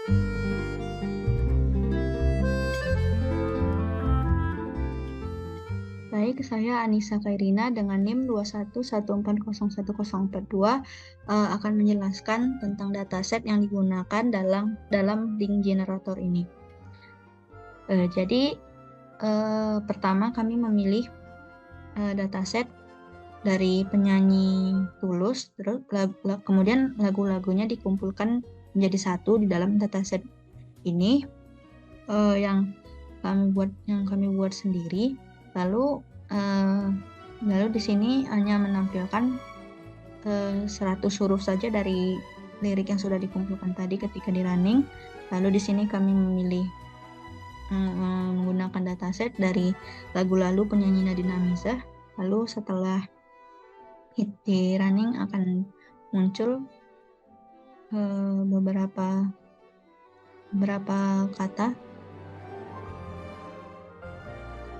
Baik, saya Anissa Kairina dengan NIM 211401042 akan menjelaskan tentang dataset yang digunakan dalam link generator ini. Jadi pertama kami memilih dataset dari penyanyi Tulus, terus kemudian lagu-lagunya dikumpulkan menjadi satu di dalam dataset ini yang kami buat sendiri. Lalu di sini hanya menampilkan 100 huruf saja dari lirik yang sudah dikumpulkan tadi ketika di running. Lalu di sini kami memilih menggunakan dataset dari lagu lalu penyanyi Nadine Amizah. Lalu setelah di running akan muncul beberapa kata.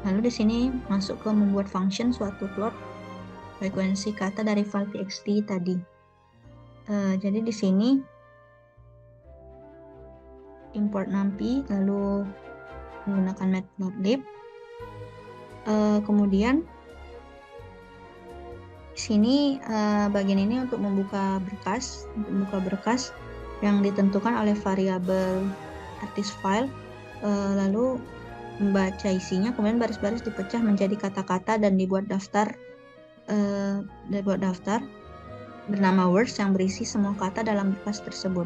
Lalu di sini masuk ke membuat function suatu plot frekuensi kata dari file txt tadi. Jadi di sini import numpy, lalu menggunakan matplotlib. Kemudian di sini bagian ini untuk membuka berkas yang ditentukan oleh variabel artist file, lalu membaca isinya, kemudian baris-baris dipecah menjadi kata-kata dan dibuat daftar bernama words yang berisi semua kata dalam berkas tersebut.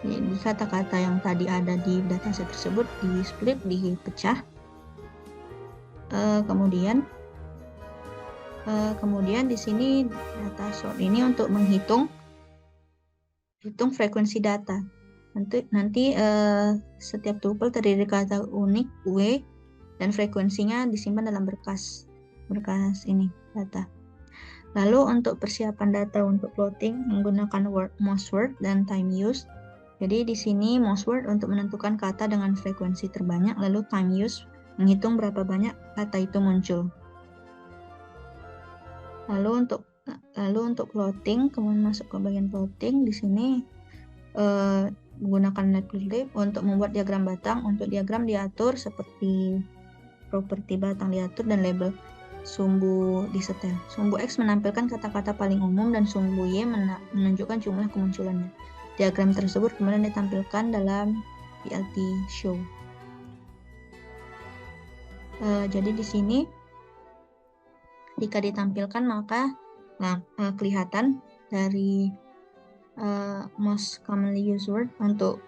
Jadi kata-kata yang tadi ada di dataset tersebut di split, dipecah. Kemudian di sini data sort ini untuk menghitung frekuensi data. Nanti setiap tuple terdiri dari kata unik W dan frekuensinya disimpan dalam berkas ini data. Lalu untuk persiapan data untuk plotting menggunakan most word dan time use. Jadi di sini most word untuk menentukan kata dengan frekuensi terbanyak, lalu time use menghitung berapa banyak kata itu muncul. Lalu untuk plotting, kemudian masuk ke bagian plotting. Di sini menggunakan matplotlib untuk membuat diagram batang. Untuk diagram diatur seperti properti batang diatur dan label sumbu disetel. Sumbu X menampilkan kata-kata paling umum dan sumbu Y menunjukkan jumlah kemunculannya. Diagram tersebut kemudian ditampilkan dalam PLT show. Jadi di sini jika ditampilkan maka kelihatan dari most commonly used word untuk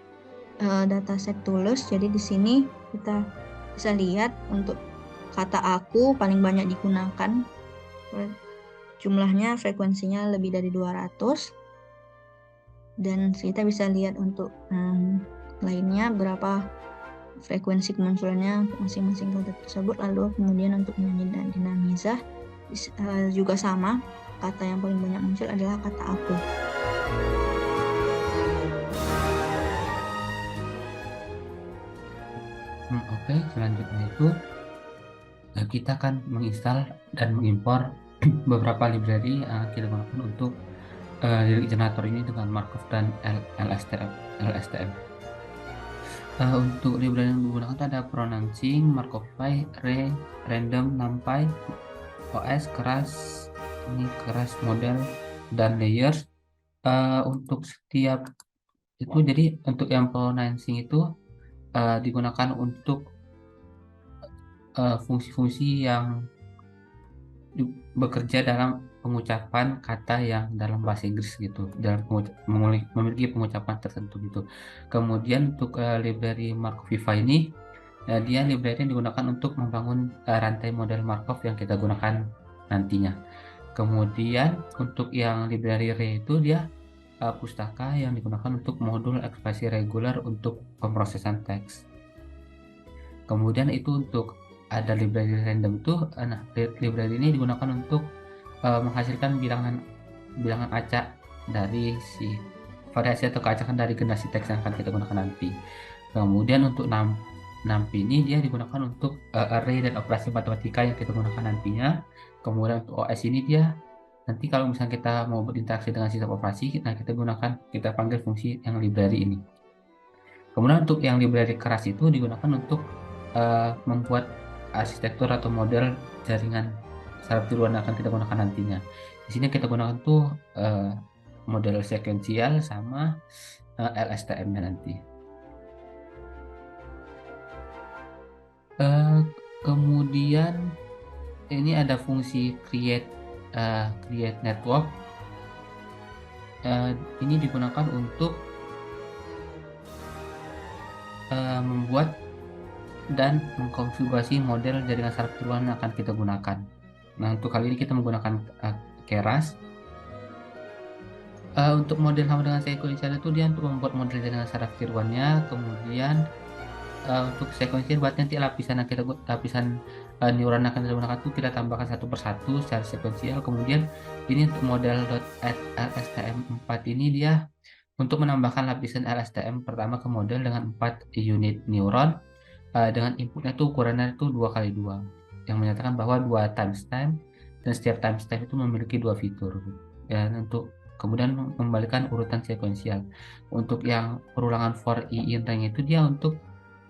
dataset Tulus. Jadi di sini kita bisa lihat untuk kata aku paling banyak digunakan, jumlahnya frekuensinya lebih dari 200, dan kita bisa lihat untuk lainnya berapa frekuensi kemunculannya untuk masing-masing kata tersebut. Lalu kemudian untuk penyanyi Nadine Amizah juga sama, kata yang paling banyak muncul adalah kata aku. Oke, selanjutnya itu kita akan menginstal dan mengimpor beberapa library yang kita gunakan untuk lirik generator ini dengan Markov dan LSTM. Untuk library yang digunakan ada pronouncing, Markovify, Ray, Random, NumPy, OS, keras model, dan layers. Untuk setiap itu, jadi untuk yang pronouncing itu digunakan untuk fungsi-fungsi yang bekerja dalam pengucapan kata yang dalam bahasa Inggris gitu, dalam memiliki pengucapan tertentu gitu. Kemudian untuk library Markovify ini dia library yang digunakan untuk membangun rantai model Markov yang kita gunakan nantinya. Kemudian untuk yang library Ray itu dia pustaka yang digunakan untuk modul ekspresi reguler untuk pemrosesan teks. Kemudian itu untuk ada library random itu, library ini digunakan untuk menghasilkan bilangan acak dari si variasi atau keacakan dari generasi teks yang akan kita gunakan nanti. Kemudian untuk NumPy ini dia digunakan untuk array dan operasi matematika yang kita gunakan nantinya. Kemudian untuk OS ini dia nanti kalau misalnya kita mau berinteraksi dengan sistem operasi, kita panggil fungsi yang library ini. Kemudian untuk yang library keras itu digunakan untuk membuat arsitektur atau model jaringan saraf tiruan yang akan kita gunakan nantinya. Di sini kita gunakan tuh model sekuensial sama LSTM-nya nanti. Kemudian ini ada fungsi create network. Ini digunakan untuk membuat dan mengkonfigurasi model jaringan saraf tiruan yang akan kita gunakan. Nah, untuk kali ini kita menggunakan Keras. Untuk model sama dengan sekuensial itu dia untuk membuat model jaringan saraf tiruannya, kemudian untuk sekuensial buat nanti lapisan neuron yang akan kita gunakan itu kita tambahkan satu persatu secara sekuensial. Kemudian ini untuk model .lstm4 ini dia untuk menambahkan lapisan LSTM pertama ke model dengan 4 unit neuron dengan inputnya itu ukurannya itu 2x2 yang menyatakan bahwa 2 timestamp dan setiap timestamp itu memiliki 2 fitur. Dan untuk kemudian mengembalikan urutan sekuensial. Untuk yang perulangan for i in range itu dia untuk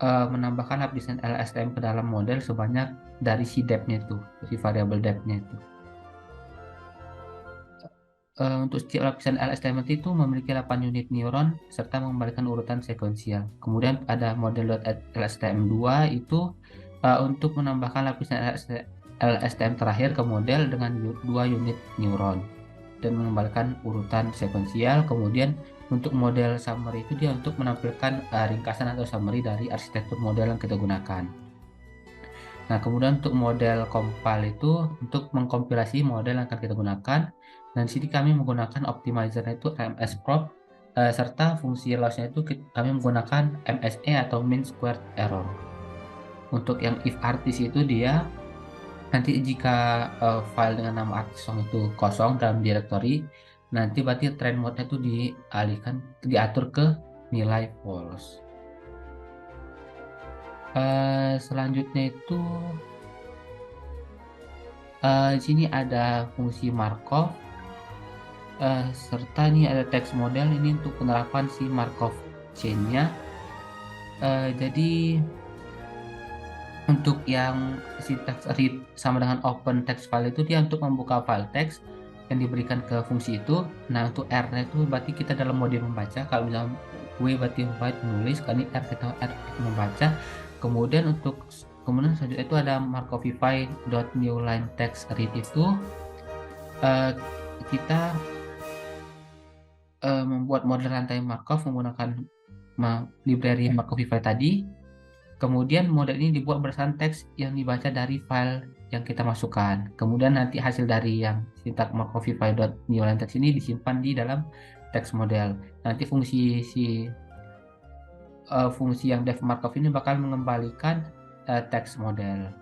menambahkan lapisan LSTM ke dalam model sebanyak dari si depth-nya itu, si variabel depth-nya itu. Untuk setiap lapisan LSTM itu memiliki 8 unit neuron serta mengembalikan urutan sekuensial. Kemudian ada model .lstm2 itu untuk menambahkan lapisan LSTM terakhir ke model dengan 2 unit neuron dan mengembalikan urutan sekuensial. Kemudian untuk model summary itu dia untuk menampilkan ringkasan atau summary dari arsitektur model yang kita gunakan. Nah, kemudian untuk model compile itu untuk mengkompilasi model yang akan kita gunakan. Dan di sini kami menggunakan optimizer itu msprop serta fungsi loss-nya itu kami menggunakan MSE atau mean squared error. Untuk yang if artist itu dia nanti jika file dengan nama artis song itu kosong dalam directory, nanti berarti trend mode-nya itu diatur ke nilai false. Selanjutnya itu di sini ada fungsi Markov serta ini ada text model ini untuk penerapan si Markov chain-nya. Jadi untuk yang syntax read sama dengan open text file itu dia untuk membuka file teks yang diberikan ke fungsi itu. Nah, untuk R-nya itu berarti kita dalam mode membaca. Kalau misalnya W berarti write menulis, kali R kita membaca. Kemudian selanjutnya itu ada markovify.newLineText read itu kita membuat model rantai Markov menggunakan library Markovify tadi. Kemudian model ini dibuat berdasarkan teks yang dibaca dari file yang kita masukkan. Kemudian nanti hasil dari yang sintak markovify.newLineText ini disimpan di dalam teks model. Nanti fungsi yang def Markov ini bakal mengembalikan teks model.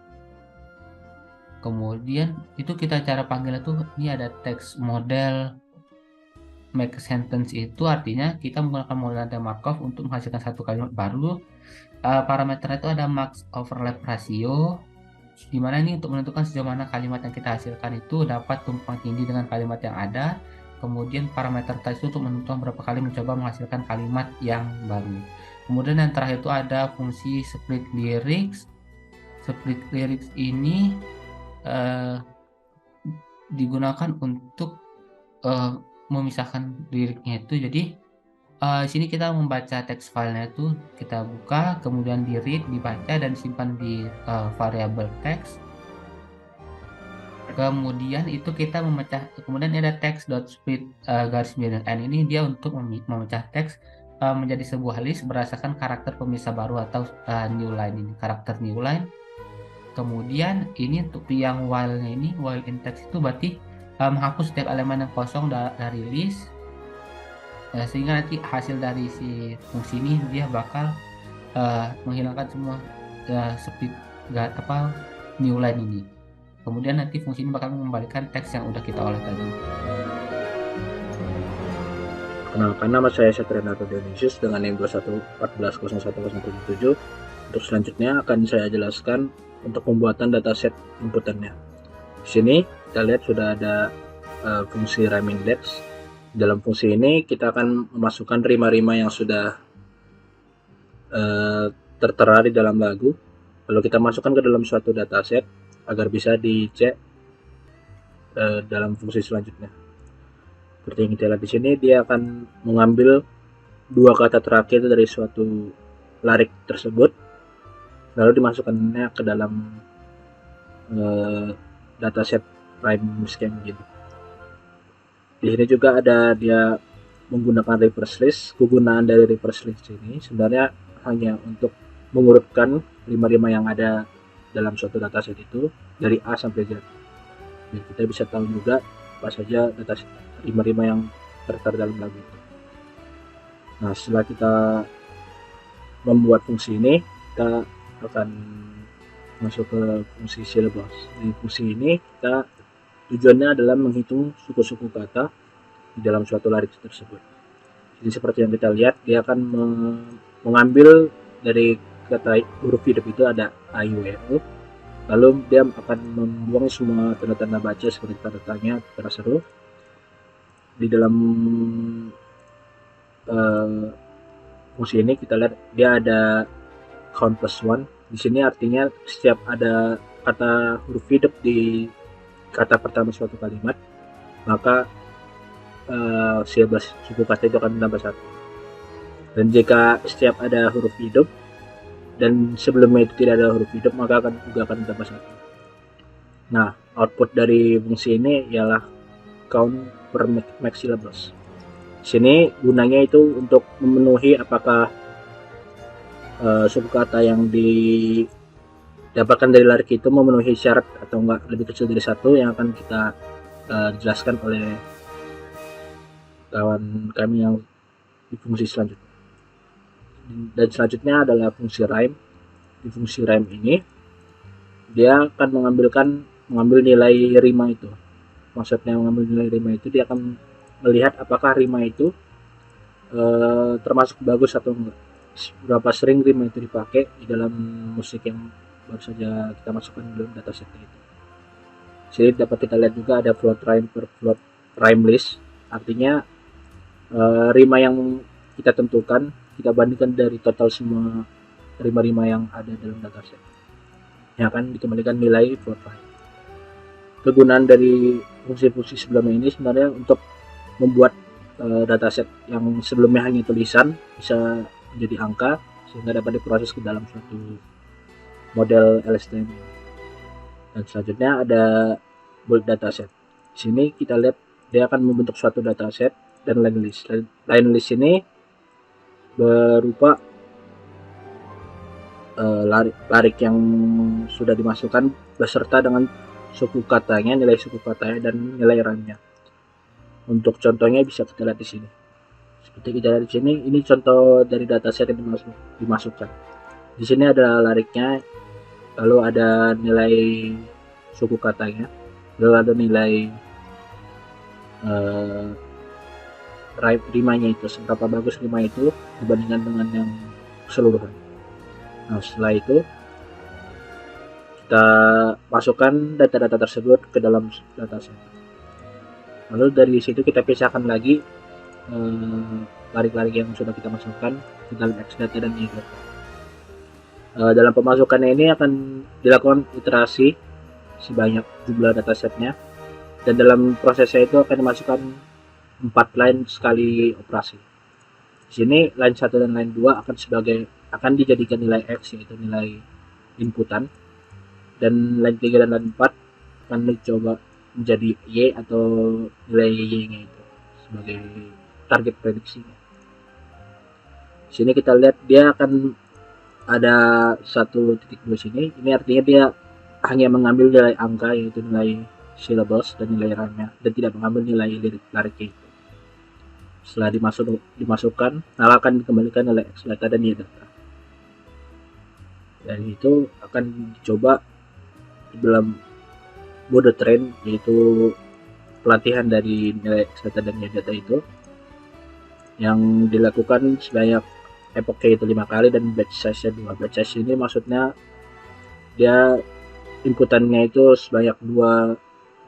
Kemudian itu kita cara panggilnya tuh ini ada teks model make sentence itu artinya kita menggunakan model rantai Markov untuk menghasilkan satu kalimat baru. Parameternya itu ada max overlap ratio, di mana ini untuk menentukan sejauh mana kalimat yang kita hasilkan itu dapat tumpang tindih dengan kalimat yang ada. Kemudian parameter teks itu untuk menentukan berapa kali mencoba menghasilkan kalimat yang baru. Kemudian yang terakhir itu ada fungsi split lyrics. Split lyrics ini digunakan untuk memisahkan liriknya itu. Jadi di sini kita membaca teks filenya itu kita buka, kemudian di read, dibaca dan simpan di variabel teks. Kemudian itu kita memecah. Kemudian ada text.split garis miring n ini dia untuk memecah teks menjadi sebuah list berdasarkan karakter pemisah baru atau new line ini, karakter new line. Kemudian ini untuk yang while-nya ini, while in text itu berarti menghapus setiap elemen yang kosong dari list. Sehingga nanti hasil dari si fungsi ini dia bakal menghilangkan semua split new line ini. Kemudian nanti fungsi ini bakal mengembalikan teks yang udah kita olah tadi. Kenalkan, nama saya Satrianato Dionysius dengan NIM 21140107. Untuk selanjutnya akan saya jelaskan untuk pembuatan dataset inputannya. Di sini kita lihat sudah ada fungsi rhymeindex. Dalam fungsi ini kita akan memasukkan rima-rima yang sudah tertera di dalam lagu, lalu kita masukkan ke dalam suatu dataset agar bisa dicek dalam fungsi selanjutnya. Seperti yang kita lihat di sini, dia akan mengambil dua kata terakhir dari suatu larik tersebut, lalu dimasukkannya ke dalam dataset rhyme scheme gitu. Di sini juga ada dia menggunakan reverse list. Kegunaan dari reverse list ini sebenarnya hanya untuk mengurutkan rima-rima yang ada dalam suatu dataset itu dari A sampai Z. Dan kita bisa tahu juga apa saja dataset rima-rima yang tertera dalam lagu itu. Nah, setelah kita membuat fungsi ini, kita akan masuk ke fungsi syllabus. Di fungsi ini kita tujuannya adalah menghitung suku-suku kata di dalam suatu larik tersebut. Jadi seperti yang kita lihat, dia akan mengambil dari kata huruf hidup itu ada A, I, U, E, O. Lalu dia akan membuang semua tanda-tanda baca seperti tanda tanya, tanda seru. Di dalam fungsi ini kita lihat dia ada count plus one. Di sini artinya setiap ada kata huruf hidup di kata pertama suatu kalimat, maka suku kata itu akan menambah satu. Dan jika setiap ada huruf hidup dan sebelumnya itu tidak ada huruf hidup, maka juga akan menambah satu. Nah, output dari fungsi ini ialah count per max syllables. Sini gunanya itu untuk memenuhi apakah suku kata yang didapatkan dari larik itu memenuhi syarat atau enggak lebih kecil dari satu, yang akan kita jelaskan oleh kawan kami yang di fungsi selanjutnya. Dan selanjutnya adalah fungsi rhyme. Di fungsi rhyme ini dia akan mengambil nilai rima itu. Maksudnya mengambil nilai rima itu, dia akan melihat apakah rima itu termasuk bagus atau enggak. Berapa sering rima itu dipakai di dalam musik yang baru saja kita masukkan dalam dataset itu. Jadi dapat kita lihat juga ada float rhyme per float rhyme list. Artinya rima yang kita tentukan, kita bandingkan dari total semua rima-rima yang ada dalam dataset, yang akan dikembalikan nilai float rhyme. Kegunaan dari fungsi-fungsi sebelumnya ini sebenarnya untuk membuat dataset yang sebelumnya hanya tulisan bisa menjadi angka, sehingga dapat diproses ke dalam suatu model LSTM. Dan selanjutnya ada bulk dataset. Di sini kita lihat dia akan membentuk suatu dataset dan line list. Line list ini berupa larik yang sudah dimasukkan beserta dengan suku katanya, nilai suku katanya, dan nilai rhyme-nya. Untuk contohnya bisa kita lihat di sini. Seperti kita lihat di sini, ini contoh dari dataset yang dimasukkan. Di sini ada lariknya, lalu ada nilai suku katanya, lalu ada nilai rimanya itu, seberapa bagus rima itu dibandingkan dengan yang keseluruhan. Nah, setelah itu kita masukkan data-data tersebut ke dalam dataset. Lalu dari situ kita pisahkan lagi larik-larik yang sudah kita masukkan ke dalam Xdata dan YData. Dalam pemasukannya ini akan dilakukan iterasi sebanyak jumlah datasetnya, dan dalam prosesnya itu akan dimasukkan 4 line sekali operasi. Di sini line 1 dan line 2 akan dijadikan nilai X, yaitu nilai inputan, dan line 3 dan line 4 akan dicoba menjadi Y atau nilai Y-nya itu sebagai target prediksinya. Di sini kita lihat dia akan ada 1.2 sini. Ini artinya dia hanya mengambil nilai angka, yaitu nilai syllabus dan nilai rhyme-nya, dan tidak mengambil nilai lariknya itu. Setelah dimasukkan, akan dikembalikan nilai Xdata dan YData. Dan itu akan dicoba dalam mode train, yaitu pelatihan dari nilai Xdata dan YData itu, yang dilakukan sebanyak epoch itu 5 kali dan batch size 2. Batch size ini maksudnya dia inputannya itu sebanyak 2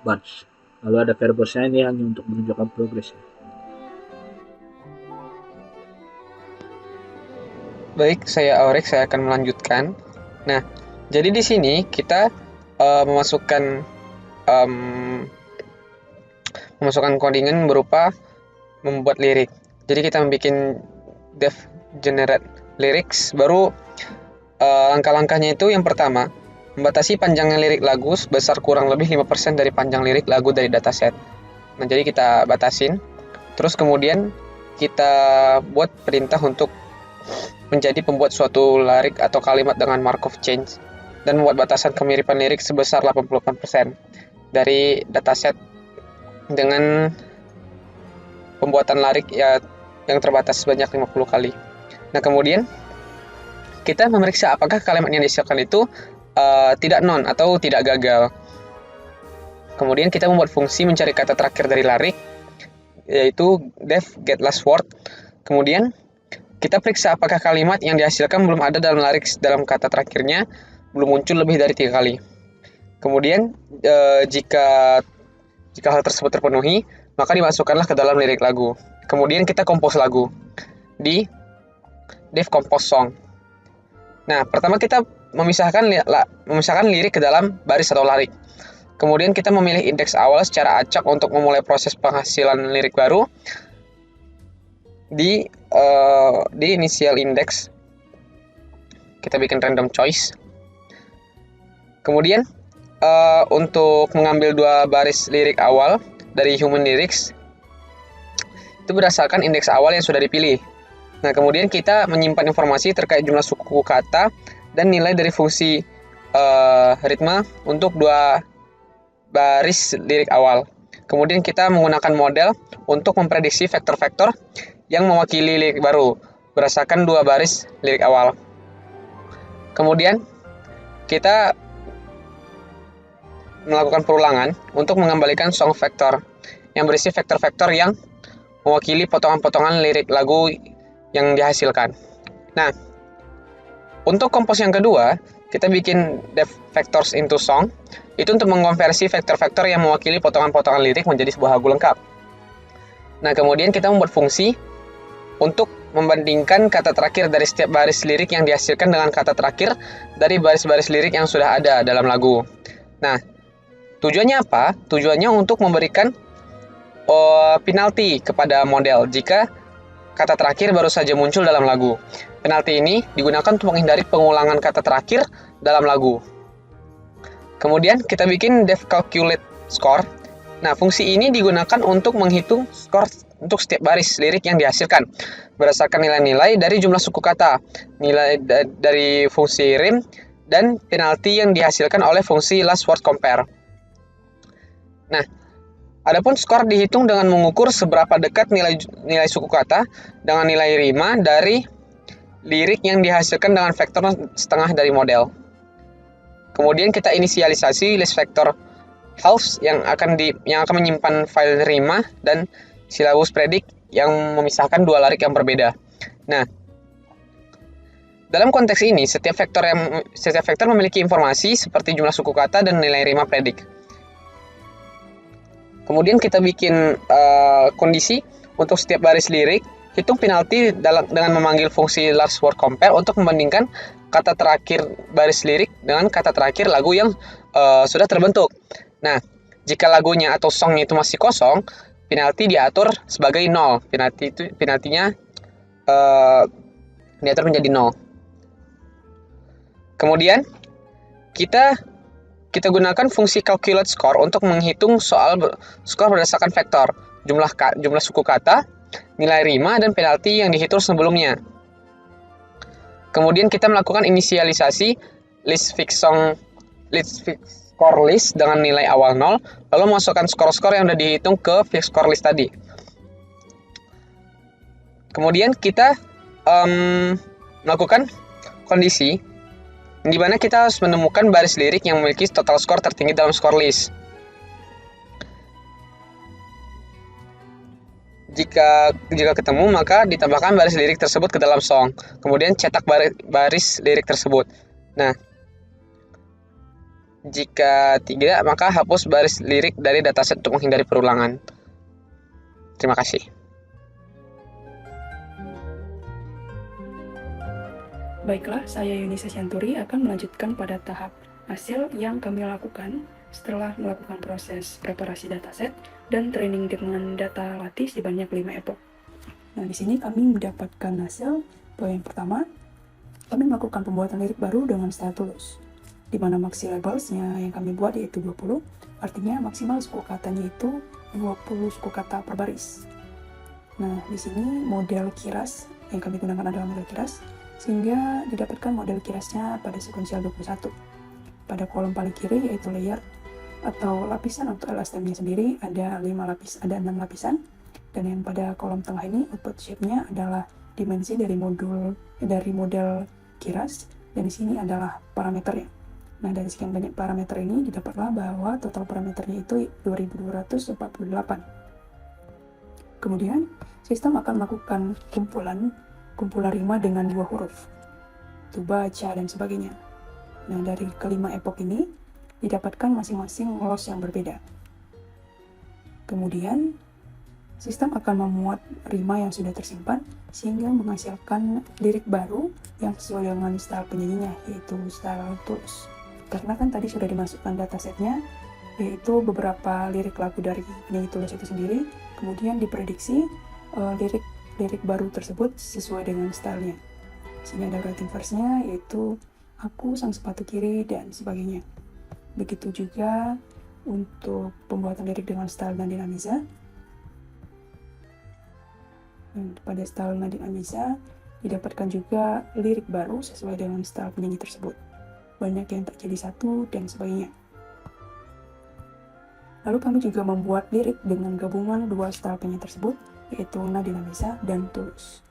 batch. Lalu ada variablesnya, ini hanya untuk menunjukkan progresnya. Baik, saya Aurek, saya akan melanjutkan. Nah, jadi di sini kita memasukkan codingan berupa membuat lirik. Jadi kita membuat dev generate lyrics, baru langkah-langkahnya itu yang pertama, membatasi panjangnya lirik lagu sebesar kurang lebih 5% dari panjang lirik lagu dari dataset. Nah, jadi kita batasin. Terus kemudian kita buat perintah untuk menjadi pembuat suatu lirik atau kalimat dengan Markov chain dan membuat batasan kemiripan lirik sebesar 88% dari dataset dengan pembuatan lirik ya yang terbatas sebanyak 50 kali. Nah, kemudian kita memeriksa apakah kalimat yang dihasilkan itu tidak non atau tidak gagal. Kemudian kita membuat fungsi mencari kata terakhir dari lirik, yaitu def get last word. Kemudian kita periksa apakah kalimat yang dihasilkan belum ada dalam lirik dalam kata terakhirnya belum muncul lebih dari 3 kali. Kemudian jika hal tersebut terpenuhi, maka dimasukkanlah ke dalam lirik lagu. Kemudian kita compose lagu di def compose song. Nah, pertama kita memisahkan lirik ke dalam baris atau lirik. Kemudian kita memilih indeks awal secara acak untuk memulai proses penghasilan lirik baru di initial index. Kita bikin random choice. Kemudian untuk mengambil 2 baris lirik awal dari human lyrics itu berdasarkan indeks awal yang sudah dipilih. Nah, kemudian kita menyimpan informasi terkait jumlah suku kata dan nilai dari fungsi ritme untuk 2 baris lirik awal. Kemudian kita menggunakan model untuk memprediksi vektor-vektor yang mewakili lirik baru berdasarkan 2 baris lirik awal. Kemudian kita melakukan perulangan untuk mengembalikan song vektor yang berisi vektor-vektor yang mewakili potongan-potongan lirik lagu yang dihasilkan. Nah, untuk kompos yang kedua, kita bikin def vectors into song, itu untuk mengkonversi vektor-vektor yang mewakili potongan-potongan lirik menjadi sebuah lagu lengkap. Nah, kemudian kita membuat fungsi untuk membandingkan kata terakhir dari setiap baris lirik yang dihasilkan dengan kata terakhir dari baris-baris lirik yang sudah ada dalam lagu. Nah, tujuannya apa? Tujuannya untuk memberikan penalti kepada model jika kata terakhir baru saja muncul dalam lagu. Penalti ini digunakan untuk menghindari pengulangan kata terakhir dalam lagu. Kemudian kita bikin def calculate score. Nah, fungsi ini digunakan untuk menghitung skor untuk setiap baris lirik yang dihasilkan berdasarkan nilai-nilai dari jumlah suku kata, nilai dari fungsi rime, dan penalti yang dihasilkan oleh fungsi last word compare. Nah, adapun skor dihitung dengan mengukur seberapa dekat nilai suku kata dengan nilai rima dari lirik yang dihasilkan dengan vektor setengah dari model. Kemudian kita inisialisasi list vektor halves yang akan menyimpan file rima dan silabus predik yang memisahkan 2 lirik yang berbeda. Nah, dalam konteks ini setiap vektor memiliki informasi seperti jumlah suku kata dan nilai rima predik. Kemudian kita bikin kondisi untuk setiap baris lirik, hitung penalti dengan memanggil fungsi last word compare untuk membandingkan kata terakhir baris lirik dengan kata terakhir lagu yang sudah terbentuk. Nah, jika lagunya atau songnya itu masih kosong, penalti diatur sebagai 0. Penaltinya diatur menjadi 0. Kemudian kita gunakan fungsi calculate score untuk menghitung soal skor berdasarkan vektor, jumlah suku kata, nilai rima, dan penalti yang dihitung sebelumnya. Kemudian kita melakukan inisialisasi list fix score list dengan nilai awal 0, lalu masukkan skor-skor yang sudah dihitung ke fix score list tadi. Kemudian kita melakukan kondisi di mana kita harus menemukan baris lirik yang memiliki total skor tertinggi dalam score list. Jika ketemu, maka ditambahkan baris lirik tersebut ke dalam song. Kemudian cetak baris lirik tersebut. Nah, jika tidak, maka hapus baris lirik dari dataset untuk menghindari perulangan. Terima kasih. Baiklah, saya Yunisa Syanturi akan melanjutkan pada tahap hasil yang kami lakukan setelah melakukan proses preparasi dataset dan training dengan data latih sebanyak 5 epoch. Nah, di sini kami mendapatkan hasil bahwa yang pertama, kami melakukan pembuatan lirik baru dengan style tulus, di mana maxi labelsnya yang kami buat yaitu 20, artinya maksimal suku katanya itu 20 suku kata per baris. Nah, di sini model kiras yang kami gunakan adalah model kiras, sehingga didapatkan model kirasnya pada sekuensial 21. Pada kolom paling kiri yaitu layer atau lapisan untuk LSTM-nya sendiri ada 6 lapisan, dan yang pada kolom tengah ini output shape-nya adalah dimensi dari model kiras, dan di sini adalah parameternya. Nah, dari sekian banyak parameter ini didapatlah bahwa total parameternya itu 2248. Kemudian, sistem akan melakukan kumpulan rima dengan 2 huruf, tuba, ca, dan sebagainya. Nah, dari kelima epoch ini didapatkan masing-masing loss yang berbeda. Kemudian, sistem akan memuat rima yang sudah tersimpan sehingga menghasilkan lirik baru yang sesuai dengan style penyanyinya, yaitu style tulus. Karena kan tadi sudah dimasukkan datasetnya, yaitu beberapa lirik lagu dari penyanyi tulus itu sendiri, kemudian diprediksi lirik baru tersebut sesuai dengan stylenya. Sini ada writing verse-nya, yaitu aku, sang sepatu kiri, dan sebagainya. Begitu juga untuk pembuatan lirik dengan style Nadine Amiza. Dan pada style Nadine Amiza didapatkan juga lirik baru sesuai dengan style penyanyi tersebut. Banyak yang terjadi satu, dan sebagainya. Lalu kami juga membuat lirik dengan gabungan 2 style penyanyi tersebut, yaitu Nadine Amiza dan Tulus.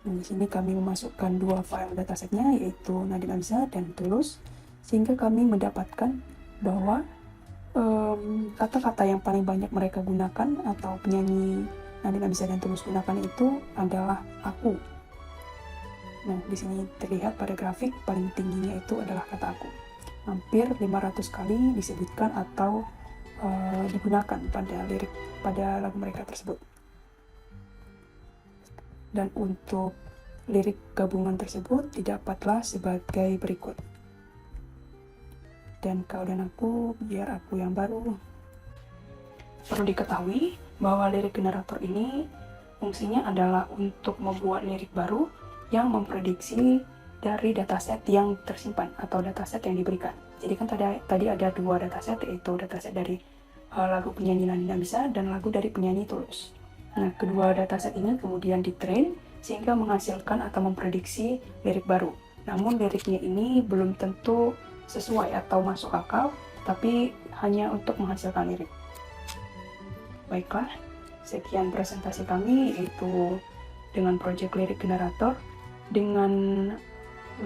Dan di sini kami memasukkan 2 file datasetnya, yaitu Nadine Amiza dan Tulus, sehingga kami mendapatkan bahwa kata-kata yang paling banyak mereka gunakan atau penyanyi Nadine Amiza dan Tulus gunakan itu adalah aku. Nah, di sini terlihat pada grafik paling tingginya itu adalah kata aku. Hampir 500 kali disebutkan atau digunakan pada lagu mereka tersebut. Dan untuk lirik gabungan tersebut didapatlah sebagai berikut. Dan kau dan aku, biar aku yang baru. Perlu diketahui bahwa lirik generator ini fungsinya adalah untuk membuat lirik baru yang memprediksi dari dataset yang tersimpan atau dataset yang diberikan. Jadi kan tadi ada 2 dataset, yaitu dataset dari lagu penyanyi Nadine Amiza dan lagu dari penyanyi Tulus. Nah, kedua dataset ini kemudian ditrain sehingga menghasilkan atau memprediksi lirik baru. Namun liriknya ini belum tentu sesuai atau masuk akal, tapi hanya untuk menghasilkan lirik. Baiklah, sekian presentasi kami, yaitu dengan project lirik generator dengan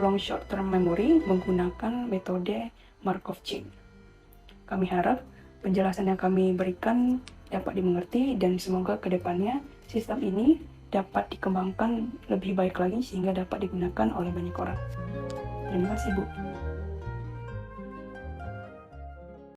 long short term memory menggunakan metode Markov chain. Kami harap penjelasan yang kami berikan dapat dimengerti, dan semoga kedepannya sistem ini dapat dikembangkan lebih baik lagi sehingga dapat digunakan oleh banyak orang. Terima kasih, Bu.